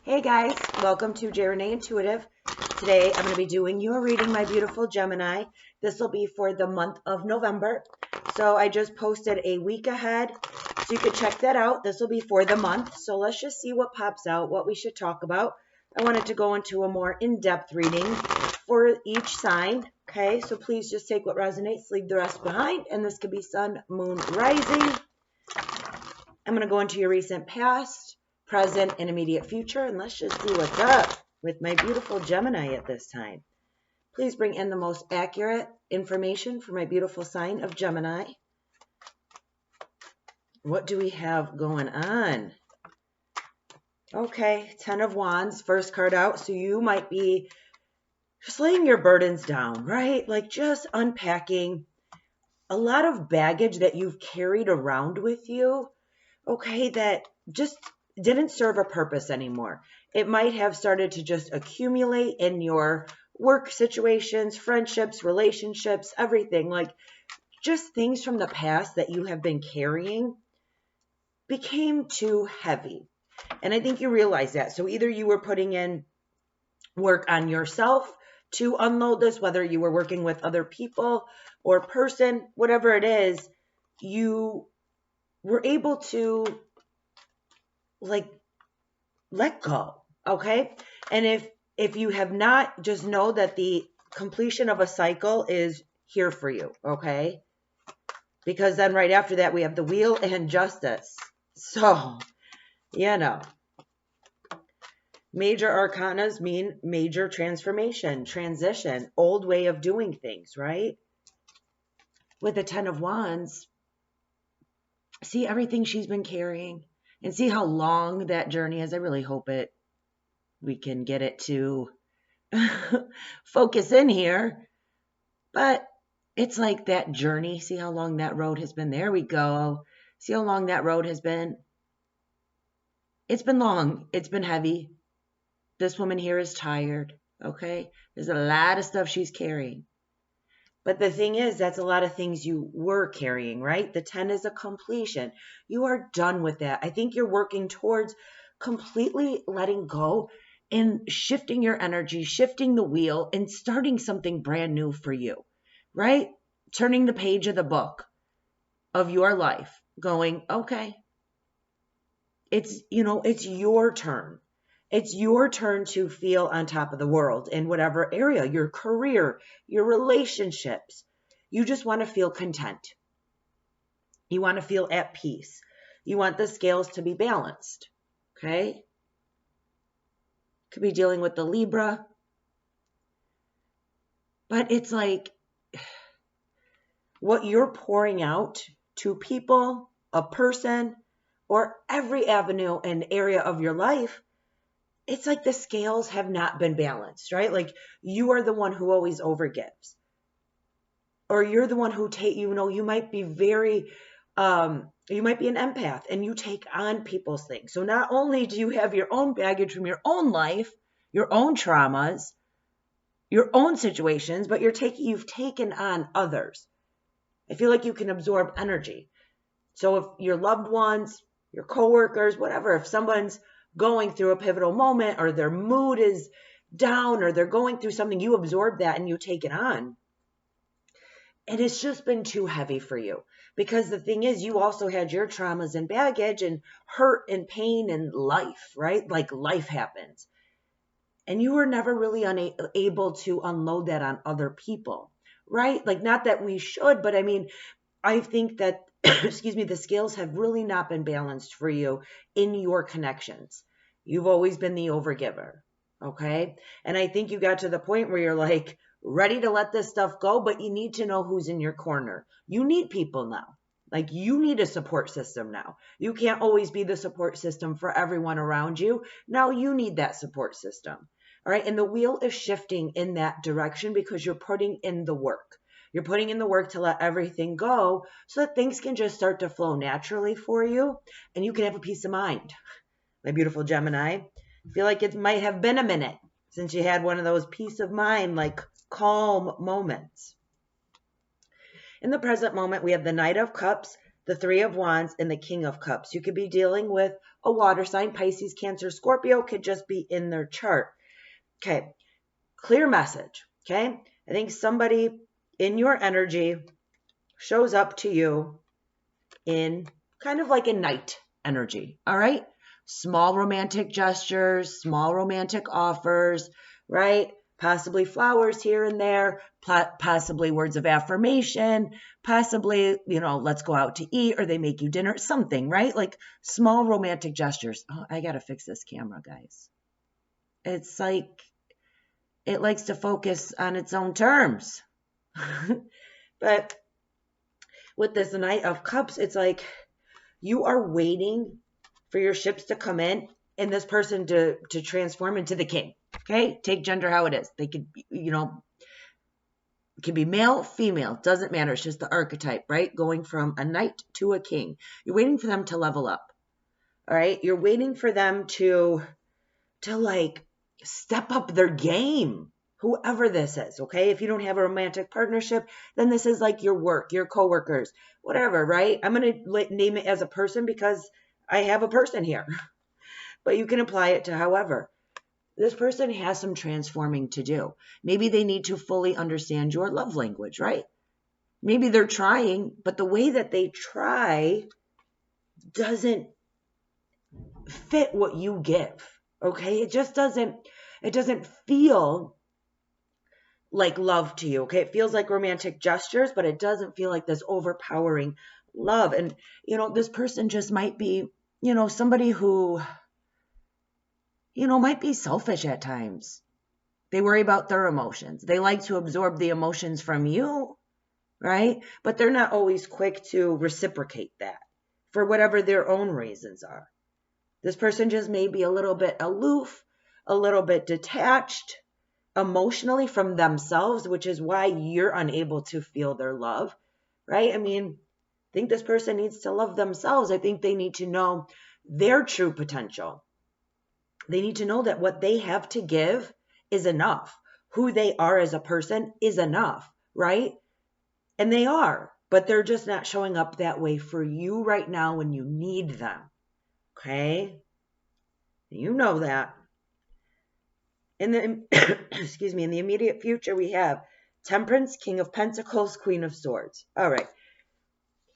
Hey guys, welcome to GEMINI Intuitive. Today I'm going to be doing your reading, my beautiful Gemini. This will be for the month of November. So I just posted a week ahead, so you can check that out. This will be for the month. So let's just see what pops out, what we should talk about. I wanted to go into a more in-depth reading for each sign. Okay, so please just take what resonates, leave the rest behind. And this could be sun, moon, rising. I'm going to go into your recent past, present, and immediate future, and let's just see what's up with my beautiful Gemini at this time. Please bring in the most accurate information for my beautiful sign of Gemini. What do we have going on? Okay, 10 of Wands, first card out. So you might be just laying your burdens down, right? Like just unpacking a lot of baggage that you've carried around with you, okay, that just didn't serve a purpose anymore. It might have started to just accumulate in your work situations, friendships, relationships, everything. Like just things from the past that you have been carrying became too heavy. And I think you realize that. So either you were putting in work on yourself to unload this, whether you were working with other people or person, whatever it is, you were able to like let go. Okay. And if you have not, just know that the completion of a cycle is here for you. Okay. Because then right after that, we have the wheel and justice. So, major arcanas mean major transformation, transition, old way of doing things, right? With the 10 of Wands, see everything she's been carrying. And see how long that journey is. I really hope we can get it to focus in here. But it's like that journey. See how long that road has been. There we go. See how long that road has been. It's been long. It's been heavy. This woman here is tired. Okay. There's a lot of stuff she's carrying. But the thing is, that's a lot of things you were carrying, right? The 10 is a completion. You are done with that. I think you're working towards completely letting go and shifting your energy, shifting the wheel, and starting something brand new for you, right? Turning the page of the book of your life, going, okay, it's your turn. It's your turn to feel on top of the world in whatever area, your career, your relationships. You just want to feel content. You want to feel at peace. You want the scales to be balanced. Okay? Could be dealing with the Libra. But it's like what you're pouring out to people, a person, or every avenue and area of your life, it's like the scales have not been balanced, right? Like you are the one who always overgives. Or you're the one who you might be very, you might be an empath and you take on people's things. So not only do you have your own baggage from your own life, your own traumas, your own situations, but you've taken on others. I feel like you can absorb energy. So if your loved ones, your coworkers, whatever, if someone's going through a pivotal moment or their mood is down or they're going through something, you absorb that and you take it on. And it's just been too heavy for you because the thing is, you also had your traumas and baggage and hurt and pain and life, right? Like life happens. And you were never really able to unload that on other people, right? Like not that we should, but I mean, I think that the scales have really not been balanced for you in your connections. You've always been the overgiver, okay? And I think you got to the point where you're like ready to let this stuff go, but you need to know who's in your corner. You need people now. Like you need a support system now. You can't always be the support system for everyone around you. Now you need that support system, all right? And the wheel is shifting in that direction because you're putting in the work. You're putting in the work to let everything go so that things can just start to flow naturally for you and you can have a peace of mind. My beautiful Gemini, I feel like it might have been a minute since you had one of those peace of mind, like calm moments. In the present moment, we have the Knight of Cups, the Three of Wands, and the King of Cups. You could be dealing with a water sign. Pisces, Cancer, Scorpio could just be in their chart. Okay. Clear message. Okay. I think somebody in your energy shows up to you in kind of like a knight energy. All right. Small romantic gestures, small romantic offers, right? Possibly flowers here and there, possibly words of affirmation, possibly, let's go out to eat, or they make you dinner, something, right? Like small romantic gestures. Oh, I got to fix this camera, guys. It's like it likes to focus on its own terms. But with this Knight of Cups, it's like you are waiting for your ships to come in and this person to transform into the king. Okay? Take gender how it is. They could, it can be male, female, doesn't matter. It's just the archetype, right? Going from a knight to a king. You're waiting for them to level up. All right? You're waiting for them to like step up their game. Whoever this is, okay? If you don't have a romantic partnership, then this is like your work, your coworkers, whatever, right? I'm going to name it as a person because I have a person here. But you can apply it to however. This person has some transforming to do. Maybe they need to fully understand your love language, right? Maybe they're trying, but the way that they try doesn't fit what you give, okay? It just doesn't feel like love to you, okay? It feels like romantic gestures, but it doesn't feel like this overpowering love. And, this person just might be, somebody who, might be selfish at times. They worry about their emotions. They like to absorb the emotions from you, right? But they're not always quick to reciprocate that for whatever their own reasons are. This person just may be a little bit aloof, a little bit detached emotionally from themselves, which is why you're unable to feel their love, right? I mean, I think this person needs to love themselves. I think they need to know their true potential. They need to know that what they have to give is enough. Who they are as a person is enough, right? And they are, but they're just not showing up that way for you right now when you need them, okay? You know that. In the in the immediate future, we have Temperance, King of Pentacles, Queen of Swords. All right.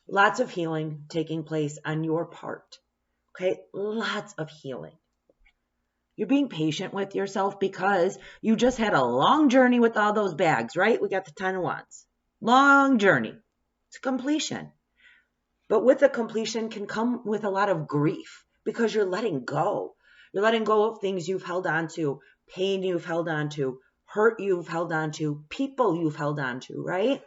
Lots of healing taking place on your part. Okay? Lots of healing. You're being patient with yourself because you just had a long journey with all those bags, right? We got the 10 of Wands. Long journey. It's completion. But with the completion can come with a lot of grief because you're letting go. You're letting go of things you've held on to, pain you've held on to, hurt you've held on to, people you've held on to, right?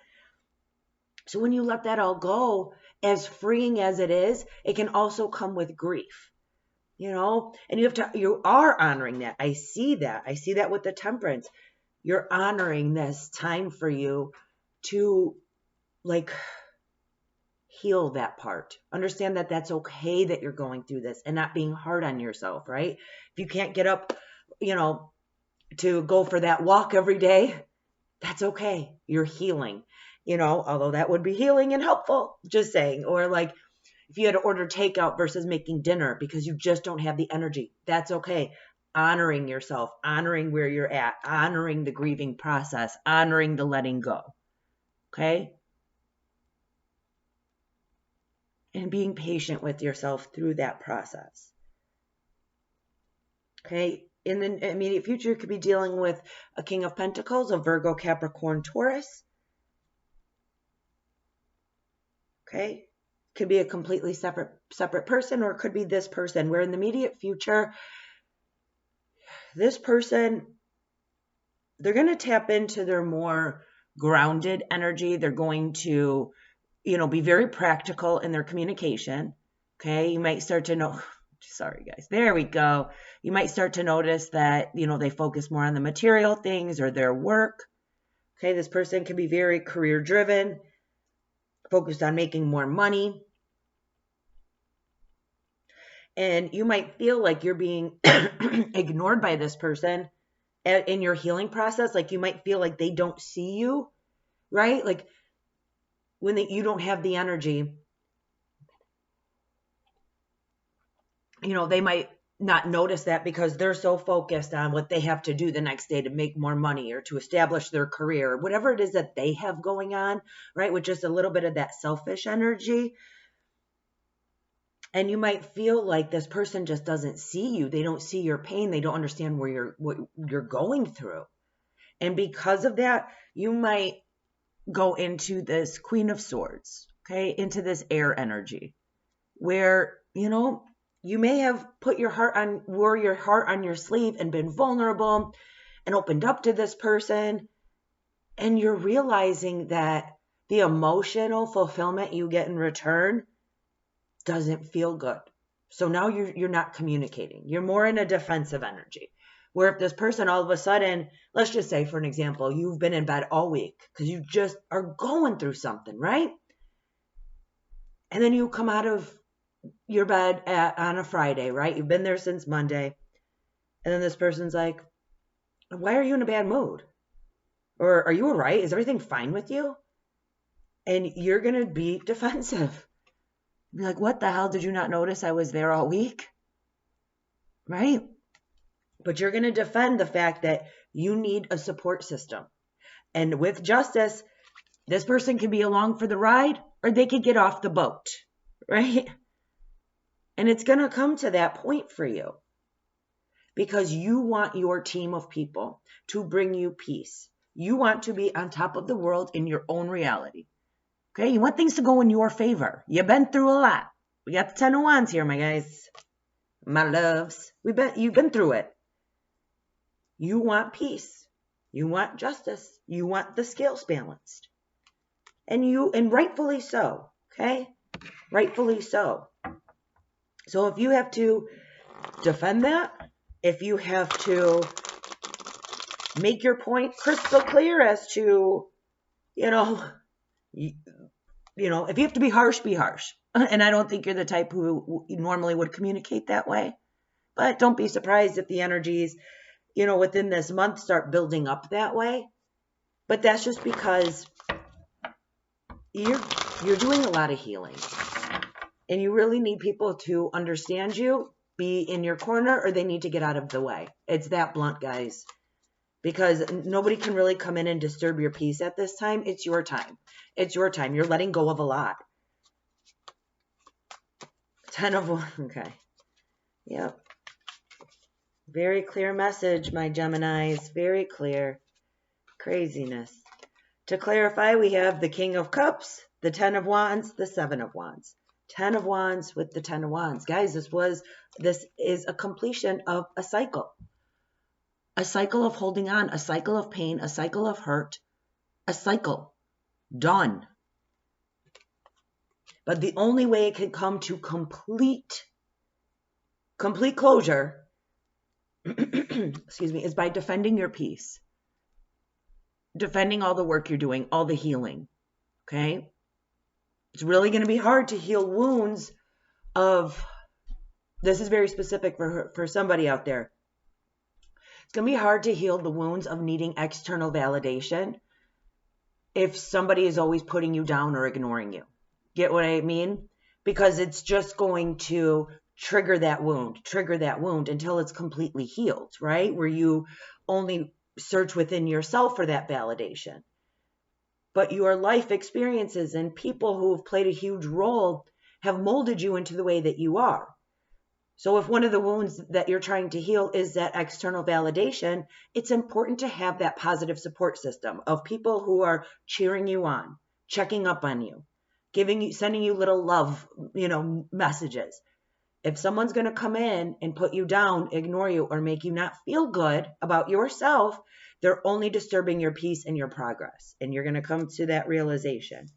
So when you let that all go, as freeing as it is, it can also come with grief, and you are honoring that. I see that with the Temperance. You're honoring this time for you to heal that part. Understand that that's okay that you're going through this and not being hard on yourself, right? If you can't get up, to go for that walk every day, that's okay. You're healing, although that would be healing and helpful, just saying. Or like if you had to order takeout versus making dinner because you just don't have the energy, that's okay. Honoring yourself, honoring where you're at, honoring the grieving process, honoring the letting go. Okay? And being patient with yourself through that process. Okay? In the immediate future, you could be dealing with a King of Pentacles, a Virgo, Capricorn, Taurus. Okay? Could be a completely separate person, or it could be this person, where in the immediate future, this person, they're going to tap into their more grounded energy. They're going to, be very practical in their communication. Okay? You might start to know, sorry guys, there we go. You might start to notice that, they focus more on the material things or their work. Okay? This person can be very career driven, focused on making more money. And you might feel like you're being ignored by this person in your healing process. Like you might feel like they don't see you, right? Like when you don't have the energy they might not notice that because they're so focused on what they have to do the next day to make more money or to establish their career, whatever it is that they have going on, right? With just a little bit of that selfish energy. And you might feel like this person just doesn't see you. They don't see your pain. They don't understand what you're going through. And because of that, you might go into this Queen of Swords, okay, into this air energy where, you may have wore your heart on your sleeve and been vulnerable and opened up to this person. And you're realizing that the emotional fulfillment you get in return doesn't feel good. So now you're not communicating. You're more in a defensive energy. Where if this person all of a sudden, let's just say for an example, you've been in bed all week because you just are going through something, right? And then you come out of your bed on a Friday, right? You've been there since Monday. And then this person's like, why are you in a bad mood? Or are you all right? Is everything fine with you? And you're going to be defensive. Be like, what the hell? Did you not notice I was there all week? Right? But you're going to defend the fact that you need a support system. And with justice, this person can be along for the ride or they could get off the boat, right? And it's going to come to that point for you because you want your team of people to bring you peace. You want to be on top of the world in your own reality. Okay, you want things to go in your favor. You've been through a lot. We got the 10 of Wands here, my guys. My loves. You've been through it. You want peace. You want justice. You want the scales balanced. And rightfully so. Okay? Rightfully so. So if you have to defend that, if you have to make your point crystal clear as to, if you have to be harsh, be harsh. And I don't think you're the type who normally would communicate that way. But don't be surprised if the energies, within this month start building up that way. But that's just because you're doing a lot of healing. And you really need people to understand you, be in your corner, or they need to get out of the way. It's that blunt, guys. Because nobody can really come in and disturb your peace at this time. It's your time. It's your time. You're letting go of a lot. 10 of Wands. Okay. Yep. Very clear message, my Geminis. Very clear. Craziness. To clarify, we have the King of Cups, the 10 of Wands, the 7 of Wands. 10 of Wands with the 10 of Wands. Guys, this is a completion of a cycle. A cycle of holding on, a cycle of pain, a cycle of hurt, a cycle. Done. But the only way it can come to complete closure, excuse me, is by defending your peace. Defending all the work you're doing, all the healing. Okay? It's really going to be hard to heal wounds of, this is very specific for somebody out there. It's going to be hard to heal the wounds of needing external validation if somebody is always putting you down or ignoring you. Get what I mean? Because it's just going to trigger that wound until it's completely healed, right? Where you only search within yourself for that validation. But your life experiences and people who have played a huge role have molded you into the way that you are. So if one of the wounds that you're trying to heal is that external validation, it's important to have that positive support system of people who are cheering you on, checking up on you, sending you little love, messages. If someone's going to come in and put you down, ignore you, or make you not feel good about yourself, they're only disturbing your peace and your progress. And you're going to come to that realization.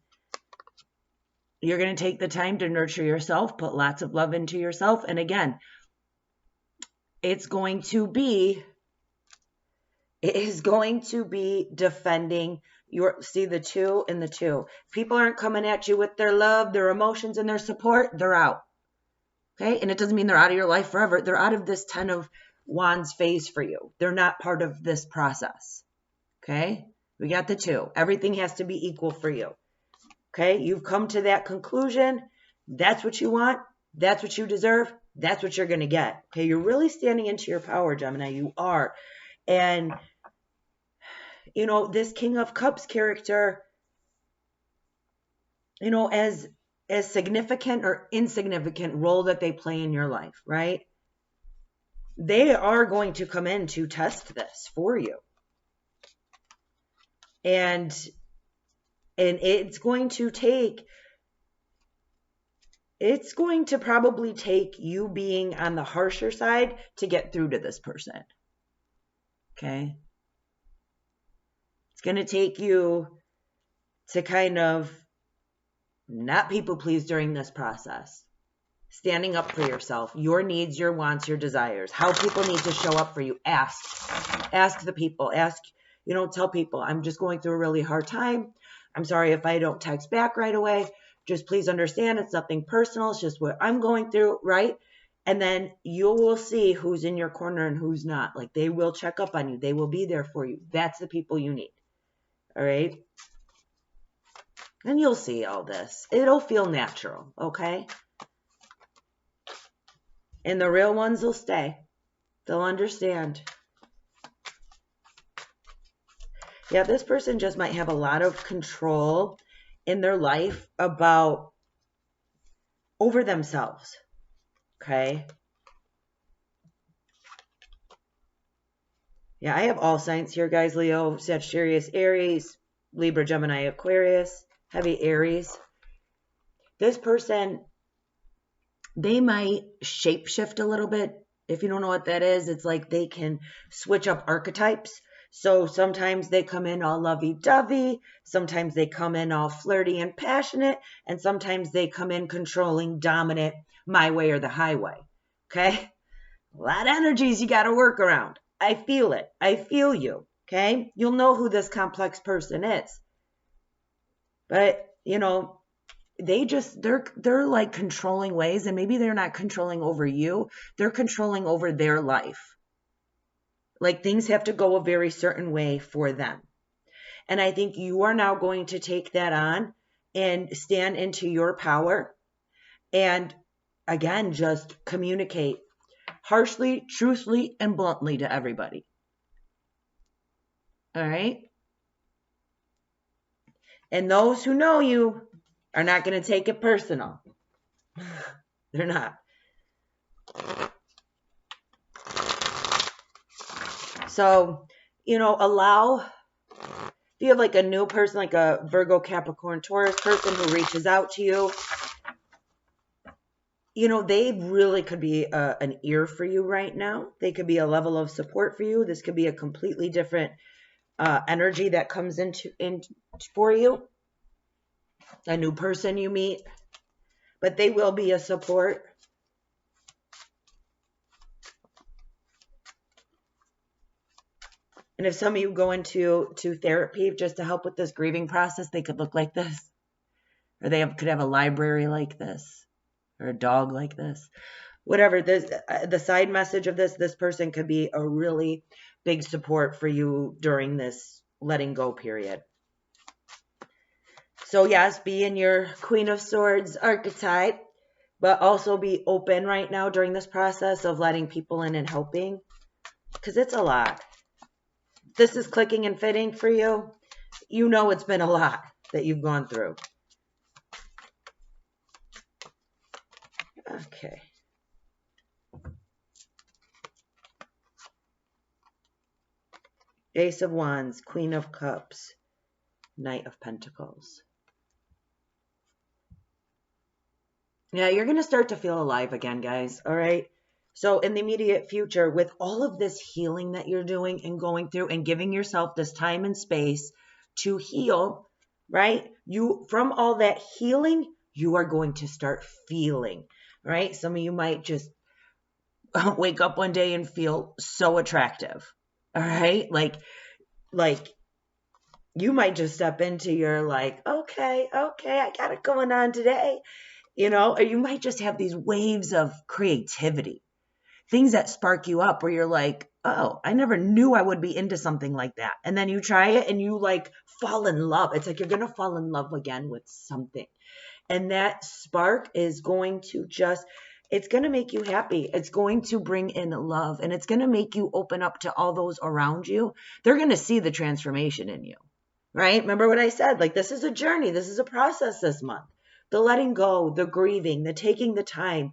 You're going to take the time to nurture yourself, put lots of love into yourself. And again, it is going to be defending see the 2 and the 2. People aren't coming at you with their love, their emotions, and their support. They're out. Okay. And it doesn't mean they're out of your life forever. They're out of this 10 of Wands phase for you. They're not part of this process. Okay. We got the 2. Everything has to be equal for you. Okay. You've come to that conclusion. That's what you want. That's what you deserve. That's what you're going to get. Okay. You're really standing into your power, Gemini. You are. And, this King of Cups character, as significant or insignificant role that they play in your life, right? They are going to come in to test this for you. And it's going to probably take you being on the harsher side to get through to this person. Okay? It's going to take you to kind of not people please during this process. Standing up for yourself, your needs, your wants, your desires, how people need to show up for you. Ask the people. Tell people, I'm just going through a really hard time. I'm sorry if I don't text back right away. Just please understand it's nothing personal. It's just what I'm going through, right? And then you will see who's in your corner and who's not. Like, they will check up on you. They will be there for you. That's the people you need. All right? And you'll see all this. It'll feel natural, okay? And the real ones will stay. They'll understand. Yeah, this person just might have a lot of control in their life over themselves. Okay? Yeah, I have all signs here, guys. Leo, Sagittarius, Aries, Libra, Gemini, Aquarius, heavy Aries. This person, they might shapeshift a little bit. If you don't know what that is, it's like they can switch up archetypes. So sometimes they come in all lovey-dovey, sometimes they come in all flirty and passionate, and sometimes they come in controlling, dominant, my way or the highway. Okay? A lot of energies you got to work around. I feel it. I feel you. Okay? You'll know who this complex person is. But, they're like controlling ways, and maybe they're not controlling over you. They're controlling over their life. Like, things have to go a very certain way for them. And I think you are now going to take that on and stand into your power. And again, just communicate harshly, truthfully, and bluntly to everybody. All right? And those who know you are not going to take it personal. They're not. So, if you have like a new person, like a Virgo, Capricorn, Taurus person who reaches out to you, they really could be an ear for you right now. They could be a level of support for you. This could be a completely different energy that comes in for you. A new person you meet, but they will be a support. And if some of you go into therapy just to help with this grieving process, they could look like this. Or they could have a library like this. Or a dog like this. Whatever. The side message of this person could be a really big support for you during this letting go period. So yes, be in your Queen of Swords archetype, but also be open right now during this process of letting people in and helping. Because it's a lot. This is clicking and fitting for you. It's been a lot that you've gone through. Okay. Ace of Wands, Queen of Cups, Knight of Pentacles. Yeah, you're going to start to feel alive again, guys. All right. So in the immediate future, with all of this healing that you're doing and going through and giving yourself this time and space to heal, right? From all that healing, you are going to start feeling, right? Some of you might just wake up one day and feel so attractive. All right. Like you might just step into your okay, I got it going on today. Or you might just have these waves of creativity. Things that spark you up where you're like, oh, I never knew I would be into something like that. And then you try it and you fall in love. It's like you're going to fall in love again with something. And that spark is going to It's going to make you happy. It's going to bring in love, and it's going to make you open up to all those around you. They're going to see the transformation in you, right? Remember what I said? Like, this is a journey. This is a process this month. The letting go, the grieving, the taking the time,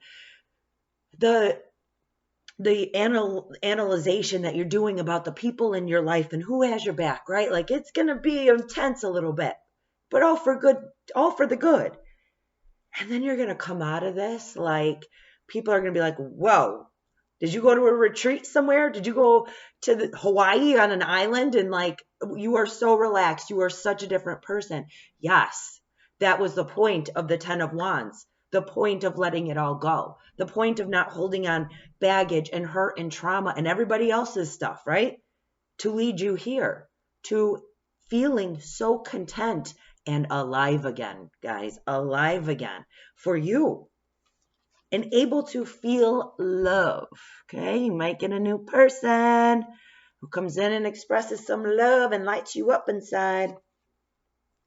the analyzation that you're doing about the people in your life and who has your back, right? Like, it's going to be intense a little bit, but all for good, all for the good. And then you're going to come out of this like, people are going to be like, whoa, did you go to a retreat somewhere? Did you go to Hawaii on an island? And like, you are so relaxed. You are such a different person. Yes, that was the point of the 10 of Wands. The point of letting it all go. The point of not holding on baggage and hurt and trauma and everybody else's stuff, right? To lead you here, to feeling so content and alive again, guys, alive again for you. And able to feel love, okay? You might get a new person who comes in and expresses some love and lights you up inside.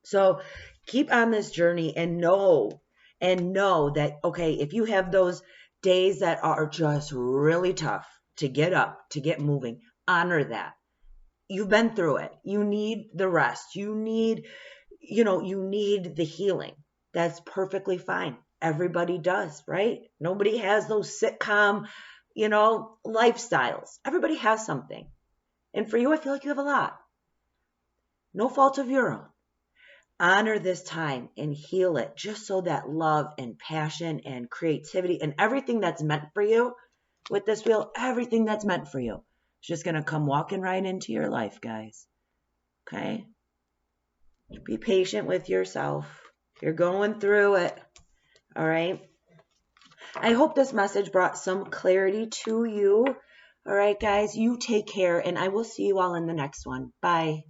So keep on this journey and know that, okay, if you have those days that are just really tough to get up, to get moving, honor that. You've been through it. You need the rest. You need the healing. That's perfectly fine. Everybody does, right? Nobody has those sitcom, lifestyles. Everybody has something. And for you, I feel like you have a lot. No fault of your own. Honor this time and heal it just so that love and passion and creativity and everything that's meant for you with this wheel, everything that's meant for you is just going to come walking right into your life, guys. Okay? Be patient with yourself. You're going through it. All right? I hope this message brought some clarity to you. All right, guys, you take care, and I will see you all in the next one. Bye.